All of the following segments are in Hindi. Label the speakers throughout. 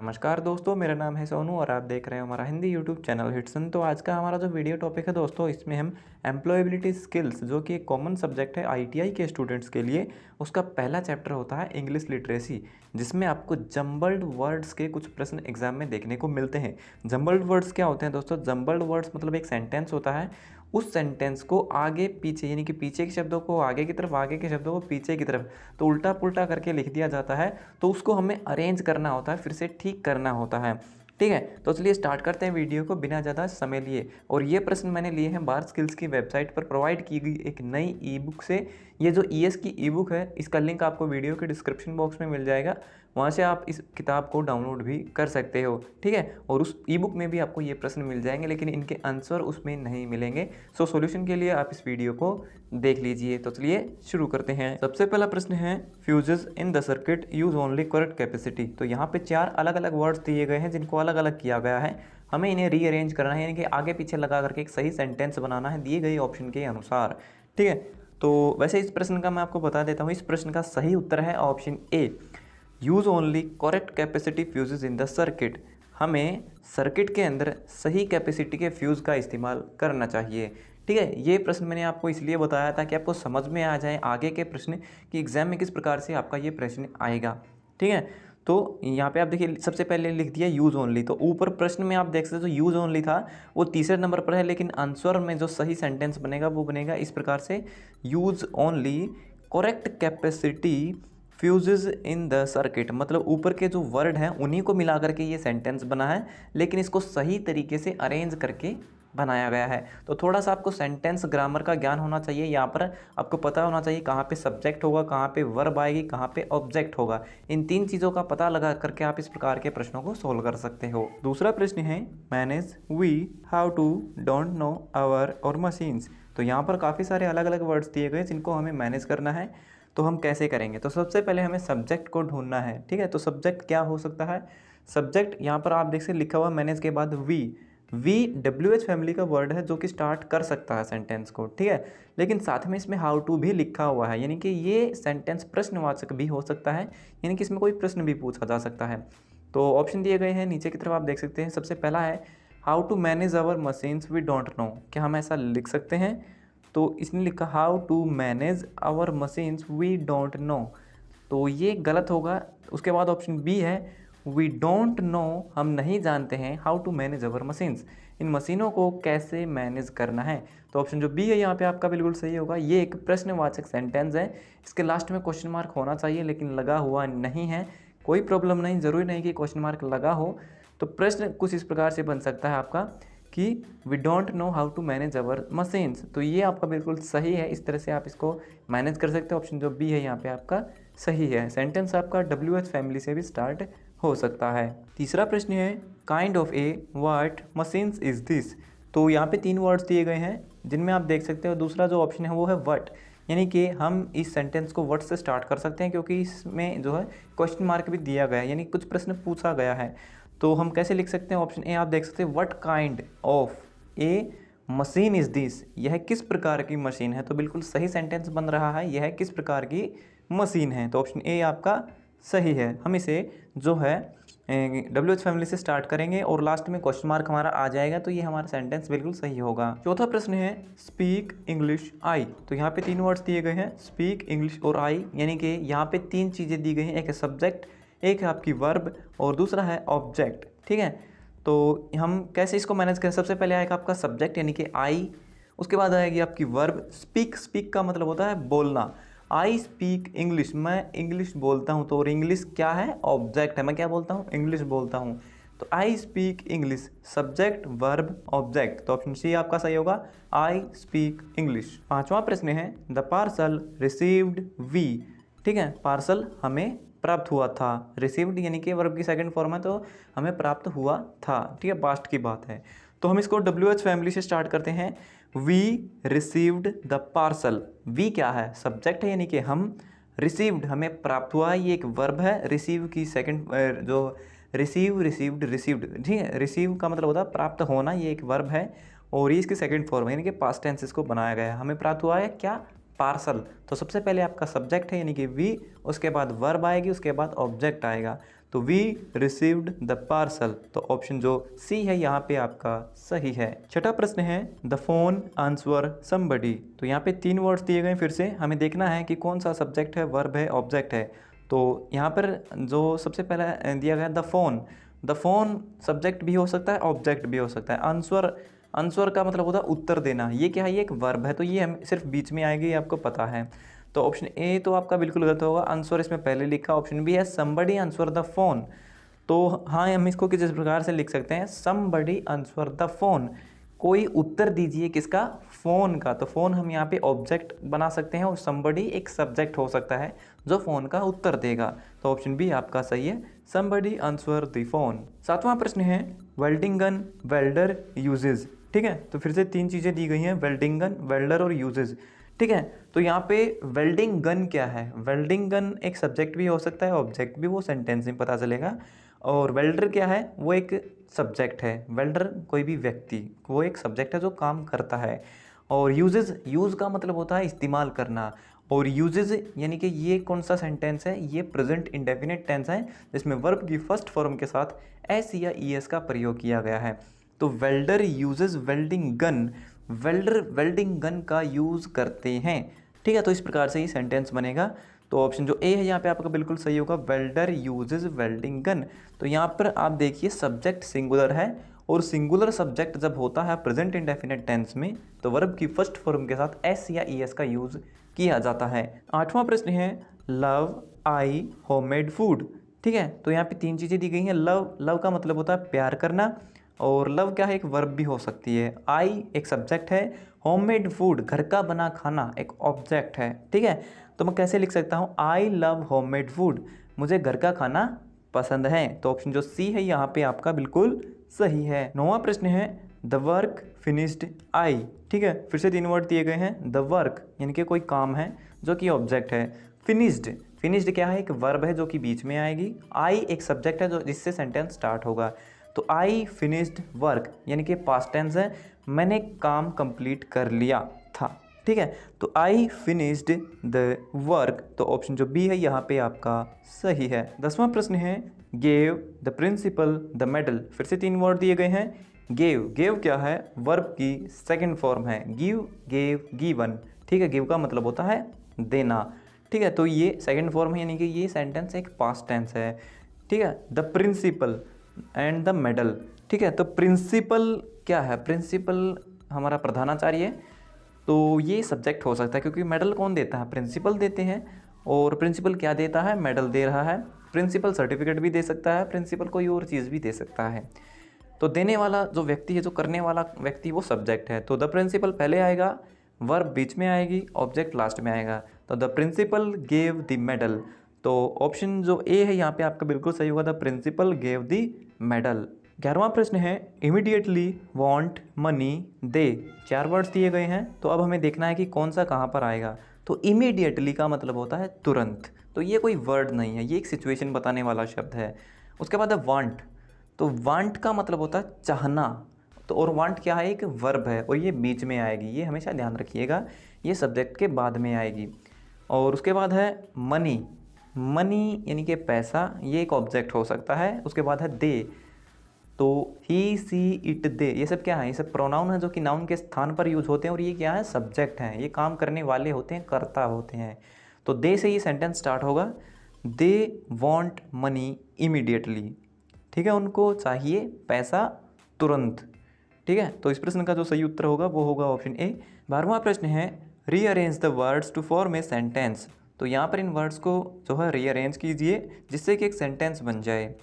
Speaker 1: नमस्कार दोस्तों, मेरा नाम है सोनू और आप देख रहे हैं हमारा हिंदी यूट्यूब चैनल हिटसन। तो आज का हमारा जो वीडियो टॉपिक है दोस्तों, इसमें हम एम्प्लॉयबिलिटी स्किल्स जो कि एक कॉमन सब्जेक्ट है आईटीआई के स्टूडेंट्स के लिए, उसका पहला चैप्टर होता है इंग्लिश लिटरेसी, जिसमें आपको जम्बल्ड वर्ड्स के कुछ प्रश्न एग्जाम में देखने को मिलते हैं। जम्बल्ड वर्ड्स क्या होते हैं दोस्तों? जम्बल्ड वर्ड्स मतलब एक सेंटेंस होता है, उस सेंटेंस को आगे पीछे यानी कि पीछे के शब्दों को आगे की तरफ, आगे के शब्दों को पीछे की तरफ, तो उल्टा पुल्टा करके लिख दिया जाता है। तो उसको हमें अरेंज करना होता है, फिर से ठीक करना होता है। ठीक है, तो चलिए स्टार्ट करते हैं वीडियो को बिना ज़्यादा समय लिए। और ये प्रश्न मैंने लिए हैं बार स्किल्स की वेबसाइट पर प्रोवाइड की गई एक नई ई बुक से। ये जो ईएस की ई बुक है, इसका लिंक आपको वीडियो के डिस्क्रिप्शन बॉक्स में मिल जाएगा, वहाँ से आप इस किताब को डाउनलोड भी कर सकते हो। ठीक है, और उस ई बुक में भी आपको ये प्रश्न मिल जाएंगे, लेकिन इनके आंसर उसमें नहीं मिलेंगे। सो सॉल्यूशन के लिए आप इस वीडियो को देख लीजिए। तो चलिए शुरू करते हैं। सबसे पहला प्रश्न है, fuses in the circuit use only correct capacity. तो यहाँ पे 4 अलग अलग वर्ड्स दिए गए हैं जिनको अलग अलग किया गया है। हमें इन्हें रीअरेंज करना है, यानी कि आगे पीछे लगा करके एक सही सेंटेंस बनाना है दिए गए ऑप्शन के अनुसार। ठीक है, तो वैसे इस प्रश्न का मैं आपको बता देता हूँ। इस प्रश्न का सही उत्तर है option A, use only correct capacity fuses in the circuit. हमें सर्किट के अंदर सही कैपेसिटी के फ्यूज़ का इस्तेमाल करना चाहिए। ठीक है, ये प्रश्न मैंने आपको इसलिए बताया था कि आपको समझ में आ जाए आगे के प्रश्न कि एग्जाम में किस प्रकार से आपका ये प्रश्न आएगा। ठीक है, तो यहाँ पे आप देखिए सबसे पहले लिख दिया यूज़ ओनली, तो ऊपर प्रश्न में आप देख सकते हो जो यूज़ ओनली था वो तीसरे नंबर पर है, लेकिन आंसर में जो सही सेंटेंस बनेगा वो बनेगा इस प्रकार से, use only correct capacity fuses in the circuit. मतलब ऊपर के जो वर्ड हैं उन्हीं को मिला करके ये सेंटेंस बना है, लेकिन इसको सही तरीके से अरेंज करके बनाया गया है। तो थोड़ा सा आपको सेंटेंस ग्रामर का ज्ञान होना चाहिए। यहाँ पर आपको पता होना चाहिए कहाँ पे सब्जेक्ट होगा, कहाँ पे वर्ब आएगी, कहाँ पे ऑब्जेक्ट होगा। इन 3 चीज़ों का पता लगा करके आप इस प्रकार के प्रश्नों को सोल्व कर सकते हो। दूसरा प्रश्न है, manage we how to don't know our और मशीन्स। तो यहाँ पर काफ़ी सारे अलग अलग वर्ड्स दिए गए जिनको हमें मैनेज करना है। तो हम कैसे करेंगे? तो सबसे पहले हमें सब्जेक्ट को ढूंढना है। ठीक है, तो सब्जेक्ट क्या हो सकता है? सब्जेक्ट यहाँ पर आप देख सकते लिखा हुआ मैनेज के बाद वी WH फैमिली का वर्ड है जो कि स्टार्ट कर सकता है सेंटेंस को। ठीक है, लेकिन साथ में इसमें हाउ टू भी लिखा हुआ है, यानी कि ये सेंटेंस प्रश्नवाचक भी हो सकता है, यानी कि इसमें कोई प्रश्न भी पूछा जा सकता है। तो ऑप्शन दिए गए हैं नीचे की तरफ आप देख सकते हैं। सबसे पहला है, how to manage our machines we don't know. क्या हम ऐसा लिख सकते हैं? तो इसने लिखा how to manage our machines we don't know, तो ये गलत होगा। उसके बाद ऑप्शन बी है, वी डोंट नो, हम नहीं जानते हैं, how to manage our machines, इन मशीनों को कैसे मैनेज करना है। तो ऑप्शन जो बी है यहाँ पे आपका बिल्कुल सही होगा। ये एक प्रश्नवाचक सेंटेंस है, इसके लास्ट में क्वेश्चन मार्क होना चाहिए, लेकिन लगा हुआ नहीं है। कोई प्रॉब्लम नहीं, ज़रूरी नहीं कि क्वेश्चन मार्क लगा हो। तो प्रश्न कुछ इस प्रकार से बन सकता है आपका कि we don't know how to manage our machines. तो ये आपका बिल्कुल सही है, इस तरह से आप इसको मैनेज कर सकते हो। ऑप्शन जो बी है यहाँ पे आपका सही है। सेंटेंस आपका WH फैमिली से भी स्टार्ट हो सकता है। तीसरा प्रश्न है, kind of A what machines is this. तो यहाँ पे 3 वर्ड्स दिए गए हैं जिनमें आप देख सकते हो दूसरा जो ऑप्शन है वो है व्हाट, यानी कि हम इस सेंटेंस को व्हाट से स्टार्ट कर सकते हैं, क्योंकि इसमें जो है क्वेश्चन मार्क भी दिया गया है, यानी कुछ प्रश्न पूछा गया है। तो हम कैसे लिख सकते हैं? ऑप्शन ए आप देख सकते हैं, what kind of A machine is this, यह किस प्रकार की मशीन है। तो बिल्कुल सही सेंटेंस बन रहा है, यह किस प्रकार की मशीन है। तो ऑप्शन ए आपका सही है। हम इसे जो है WH फैमिली से स्टार्ट करेंगे और लास्ट में क्वेश्चन मार्क हमारा आ जाएगा, तो ये हमारा सेंटेंस बिल्कुल सही होगा। चौथा प्रश्न है, स्पीक इंग्लिश आई। तो यहाँ पे 3 वर्ड्स दिए गए हैं, स्पीक इंग्लिश और आई, यानी कि यहाँ पे 3 चीज़ें दी गई हैं, एक है सब्जेक्ट, एक है आपकी वर्ब और दूसरा है ऑब्जेक्ट। ठीक है, तो हम कैसे इसको मैनेज करें? सबसे पहले आएगा आपका सब्जेक्ट यानी कि आई, उसके बाद आएगी आपकी वर्ब स्पीक। स्पीक का मतलब होता है बोलना। आई स्पीक इंग्लिश, मैं इंग्लिश बोलता हूँ, तो और इंग्लिश क्या है? ऑब्जेक्ट है। मैं क्या बोलता हूँ? इंग्लिश बोलता हूँ। तो I speak English, subject verb object. तो ऑप्शन सी आपका सही होगा, आई स्पीक इंग्लिश। पांचवा प्रश्न है, द पार्सल रिसीव्ड वी। ठीक है, पार्सल हमें प्राप्त हुआ था। रिसीव्ड यानी कि वर्ब की सेकंड फॉर्म है, तो हमें प्राप्त हुआ था। ठीक है, पास्ट की बात है। तो हम इसको WH फैमिली से स्टार्ट करते हैं। We received the parcel. We क्या है? सब्जेक्ट है, यानी कि हम। रिसीव्ड हमें प्राप्त हुआ, ये एक वर्ब है। रिसीव की सेकंड जो रिसीव, रिसीव्ड, रिसीव्ड। ठीक है, रिसीव का मतलब होता है प्राप्त होना, ये एक वर्ब है और ये इसकी सेकंड फॉर्म है, यानी कि पास्ट टेंस इसको बनाया गया है। हमें प्राप्त हुआ है क्या? पार्सल। तो सबसे पहले आपका सब्जेक्ट है यानी कि वी, उसके बाद वर्ब आएगी, उसके बाद ऑब्जेक्ट आएगा। तो वी रिसीव्ड द पार्सल, तो ऑप्शन जो सी है यहाँ पे आपका सही है। छठा प्रश्न है द फोन आंसर समबडी, तो यहाँ पे 3 वर्ड्स दिए गए, फिर से हमें देखना है कि कौन सा सब्जेक्ट है, वर्ब है, ऑब्जेक्ट है। तो यहाँ पर जो सबसे पहला दिया गया द फोन सब्जेक्ट भी हो सकता है, ऑब्जेक्ट भी हो सकता है। आंसर का मतलब होता है उत्तर देना, ये क्या है, ये एक वर्ब है, तो ये हम सिर्फ बीच में आएगी, ये आपको पता है। तो ऑप्शन ए तो आपका बिल्कुल गलत होगा, आंसर इसमें पहले लिखा। ऑप्शन बी है समबडी आंसर द फोन, तो हाँ हम इसको किस प्रकार से लिख सकते हैं, समबडी आंसर द फोन, कोई उत्तर दीजिए किसका, फ़ोन का। तो फ़ोन हम यहाँ पे ऑब्जेक्ट बना सकते हैं और समबडी एक सब्जेक्ट हो सकता है जो फ़ोन का उत्तर देगा। तो ऑप्शन बी आपका सही है, समबडी आंसर द फोन। सातवां प्रश्न है वेल्डिंग गन वेल्डर यूजेज, ठीक है। तो फिर से 3 चीज़ें दी गई हैं, वेल्डिंग गन, वेल्डर और यूजेज, ठीक है। तो यहाँ पे वेल्डिंग गन क्या है, वेल्डिंग गन एक सब्जेक्ट भी हो सकता है, ऑब्जेक्ट भी, वो सेंटेंस में पता चलेगा। और वेल्डर क्या है, वो एक सब्जेक्ट है, वेल्डर कोई भी व्यक्ति, वो एक सब्जेक्ट है जो काम करता है। और यूजेज, यूज़ का मतलब होता है इस्तेमाल करना, और यूजेज यानी कि ये कौन सा सेंटेंस है, ये प्रेजेंट इंडेफिनिट टेंस है जिसमें वर्ब की फर्स्ट फॉर्म के साथ एस या ई एस का प्रयोग किया गया है। तो welder uses welding gun, welder welding gun का यूज़ करते हैं, ठीक है। तो इस प्रकार से ये सेंटेंस बनेगा। तो ऑप्शन जो ए है यहाँ पे आपका बिल्कुल सही होगा, वेल्डर यूजेज वेल्डिंग गन। तो यहाँ पर आप देखिए सब्जेक्ट सिंगुलर है, और सिंगुलर सब्जेक्ट जब होता है प्रेजेंट इंडेफिनिट टेंस में तो वर्ब की फर्स्ट फॉर्म के साथ एस या ई एस का यूज़ किया जाता है। आठवां प्रश्न है लव आई होममेड फूड, ठीक है। तो यहाँ पे 3 चीज़ें दी गई हैं। लव का मतलब होता है प्यार करना, और लव क्या है, एक वर्ब भी हो सकती है। आई एक सब्जेक्ट है, होममेड फूड घर का बना खाना एक ऑब्जेक्ट है, ठीक है। तो मैं कैसे लिख सकता हूँ, आई लव होममेड फूड, मुझे घर का खाना पसंद है। तो ऑप्शन जो सी है यहाँ पे आपका बिल्कुल सही है। 9वां प्रश्न है द वर्क फिनिश्ड आई, ठीक है। फिर से 3 वर्ड दिए गए हैं, द वर्क यानी कि कोई काम है जो कि ऑब्जेक्ट है, फिनिश्ड क्या है, एक वर्ब है जो कि बीच में आएगी, आई एक सब्जेक्ट है जो जिससे सेंटेंस स्टार्ट होगा। तो आई फिनिश्ड वर्क यानी कि पास्ट टेंस है, मैंने काम कंप्लीट कर लिया था, ठीक है। तो आई फिनिश्ड द वर्क, तो ऑप्शन जो बी है यहाँ पे आपका सही है। 10वां प्रश्न है gave the principal the medal, फिर से 3 वर्ड दिए गए हैं। गेव क्या है, वर्ब की सेकंड फॉर्म है, गिव गेव गिवन, ठीक है। गिव का मतलब होता है देना, ठीक है। तो ये सेकंड फॉर्म है यानी कि ये सेंटेंस एक पास्ट टेंस है, ठीक है। The principal and the medal, ठीक है। तो प्रिंसिपल क्या है, प्रिंसिपल हमारा प्रधानाचार्य, तो ये सब्जेक्ट हो सकता है क्योंकि मेडल कौन देता है, प्रिंसिपल देते हैं। और प्रिंसिपल क्या देता है, मेडल दे रहा है। प्रिंसिपल सर्टिफिकेट भी दे सकता है, प्रिंसिपल कोई और चीज़ भी दे सकता है। तो देने वाला जो व्यक्ति है, जो करने वाला व्यक्ति, वो सब्जेक्ट है। तो द प्रिंसिपल पहले आएगा, वर्ब बीच में आएगी, ऑब्जेक्ट लास्ट में आएगा। तो the principal gave the medal, तो ऑप्शन जो ए है यहाँ पे आपका बिल्कुल सही होगा, the principal gave the medal. 11वां प्रश्न है immediately want money they, 4 words दिए गए हैं। तो अब हमें देखना है कि कौन सा कहाँ पर आएगा। तो इमीडिएटली का मतलब होता है तुरंत, तो ये कोई वर्ड नहीं है, ये एक सिचुएशन बताने वाला शब्द है। उसके बाद है वांट, तो वांट का मतलब होता है चाहना, तो और वांट क्या है, एक वर्ब है और ये बीच में आएगी, ये हमेशा ध्यान रखिएगा, ये सब्जेक्ट के बाद में आएगी। और उसके बाद है मनी, मनी यानी कि पैसा, ये एक ऑब्जेक्ट हो सकता है। उसके बाद है दे, तो ही सी इट दे, ये सब क्या है, ये सब प्रोनाउन है जो कि नाउन के स्थान पर यूज होते हैं, और ये क्या है, सब्जेक्ट हैं, ये काम करने वाले होते हैं, कर्ता होते हैं। तो दे से ये सेंटेंस स्टार्ट होगा, दे वॉन्ट मनी इमीडिएटली, ठीक है, उनको चाहिए पैसा तुरंत, ठीक है। तो इस प्रश्न का जो सही उत्तर होगा वो होगा ऑप्शन ए। 12वां प्रश्न है rearrange the words to form a sentence, तो यहाँ पर इन वर्ड्स को जो है रीअरेंज कीजिए जिससे कि एक सेंटेंस बन जाए।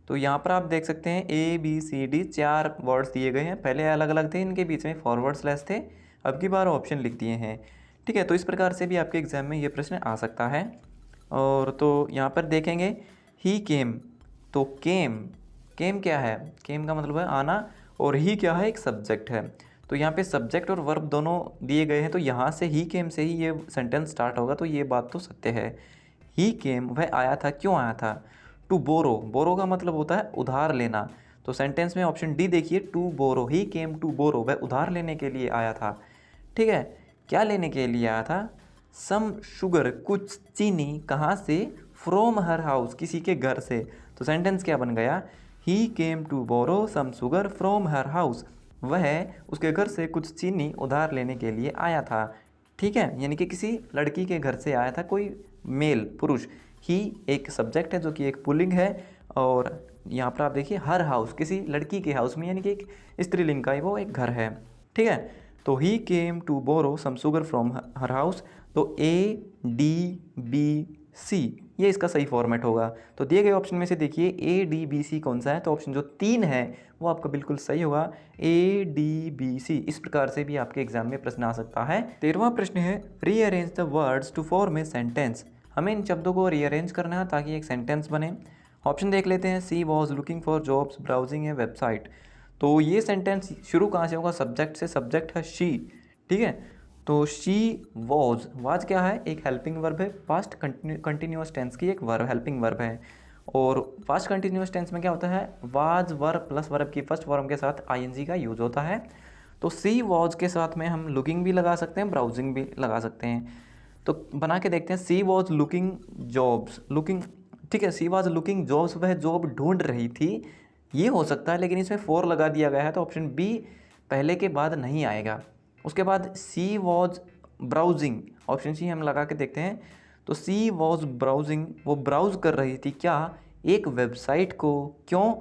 Speaker 1: तो यहाँ पर आप देख सकते हैं A B C D 4 words दिए गए हैं, पहले अलग अलग थे, इनके बीच में फॉरवर्ड स्लैश थे, अब की बार ऑप्शन लिख दिए हैं, ठीक है। तो इस प्रकार से भी आपके एग्जाम में ये प्रश्न आ सकता है। और तो यहाँ पर देखेंगे ही केम, तो केम क्या है, केम का मतलब है आना, और ही क्या है, एक सब्जेक्ट है। तो यहाँ पे सब्जेक्ट और वर्ब दोनों दिए गए हैं, तो यहाँ से ही केम से ही ये सेंटेंस स्टार्ट होगा, तो ये बात तो सत्य है। ही केम, वह आया था, क्यों आया था। टू बोरो, बोरो का मतलब होता है उधार लेना, तो सेंटेंस में ऑप्शन डी देखिए, to borrow, he came to borrow, वह उधार लेने के लिए आया था, ठीक है। क्या लेने के लिए आया था, सम शुगर, कुछ चीनी, कहाँ से, फ्रॉम हर हाउस, किसी के घर से। तो सेंटेंस क्या बन गया, he came to borrow some sugar from her house, वह उसके घर से कुछ चीनी उधार लेने के लिए आया था। ठीक है, यानी कि किसी लड़की के घर से आया था कोई मेल, पुरुष। ही एक सब्जेक्ट है जो कि एक पुल्लिंग है, और यहाँ पर आप देखिए हर हाउस, किसी लड़की के हाउस में, यानी कि एक स्त्रीलिंग का वो एक घर है। ठीक है, तो he came to borrow some sugar from her house, तो ADBC ये इसका सही फॉर्मेट होगा। तो दिए गए ऑप्शन में से देखिए ADBC कौन सा है, तो ऑप्शन जो 3 है वो आपका बिल्कुल सही होगा, ADBC। इस प्रकार से भी आपके एग्जाम में प्रश्न आ सकता है। 13वां प्रश्न है, rearrange the words to form a sentence. हमें इन शब्दों को रीअरेंज करना है ताकि एक सेंटेंस बने। ऑप्शन देख लेते हैं, she was looking for jobs browsing a website. तो ये सेंटेंस शुरू कहाँ से होगा, सब्जेक्ट से। सब्जेक्ट है शी। ठीक है, तो शी वॉज, वाज क्या है, एक हेल्पिंग वर्ब है, पास्ट कंटिन्यूअस टेंस की एक वर्ब, हेल्पिंग वर्ब है। और पास्ट कंटिन्यूअस टेंस में क्या होता है, वाज वर्ब प्लस वर्ब की फर्स्ट फॉर्म के साथ ING का यूज होता है। तो सी वॉज के साथ में हम लुकिंग भी लगा सकते हैं, ब्राउजिंग भी लगा सकते हैं। तो बना के देखते हैं, she was looking jobs, looking. ठीक है, सी वॉज लुकिंग जॉब्स, वह जॉब ढूंढ रही थी, ये हो सकता है, लेकिन इसमें फॉर लगा दिया गया है, तो ऑप्शन बी पहले के बाद नहीं आएगा। उसके बाद सी वॉज ब्राउजिंग, ऑप्शन सी हम लगा के देखते हैं। तो सी वॉज ब्राउजिंग, वो ब्राउज कर रही थी क्या, एक वेबसाइट को, क्यों,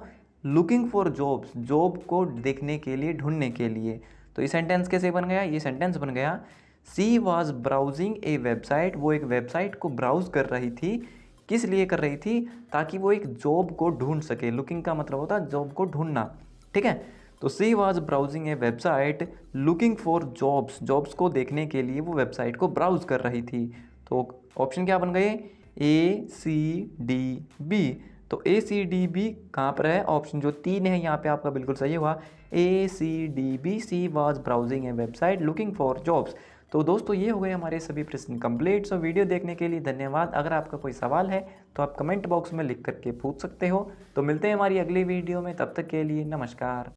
Speaker 1: लुकिंग फॉर जॉब्स, जॉब को देखने के लिए, ढूंढने के लिए। तो ये सेंटेंस कैसे बन गया, ये सेंटेंस बन गया, सी वॉज ब्राउजिंग ए वेबसाइट, वो एक वेबसाइट को ब्राउज कर रही थी, किस लिए कर रही थी, ताकि वो एक जॉब को ढूंढ सके। लुकिंग का मतलब होता है जॉब को ढूंढना। ठीक है, तो she was browsing a website looking for jobs, jobs को देखने के लिए वो वेबसाइट को ब्राउज कर रही थी। तो ऑप्शन क्या बन गए, ACDB। तो ACDB कहाँ पर है, ऑप्शन जो 3 है यहाँ पे आपका बिल्कुल सही हुआ, ACDB, she was browsing a website looking for jobs. तो दोस्तों ये हो गए हमारे सभी प्रश्न कंप्लीट। सो वीडियो देखने के लिए धन्यवाद। अगर आपका कोई सवाल है तो आप कमेंट बॉक्स में लिख करके पूछ सकते हो। तो मिलते हैं हमारी अगली वीडियो में, तब तक के लिए नमस्कार।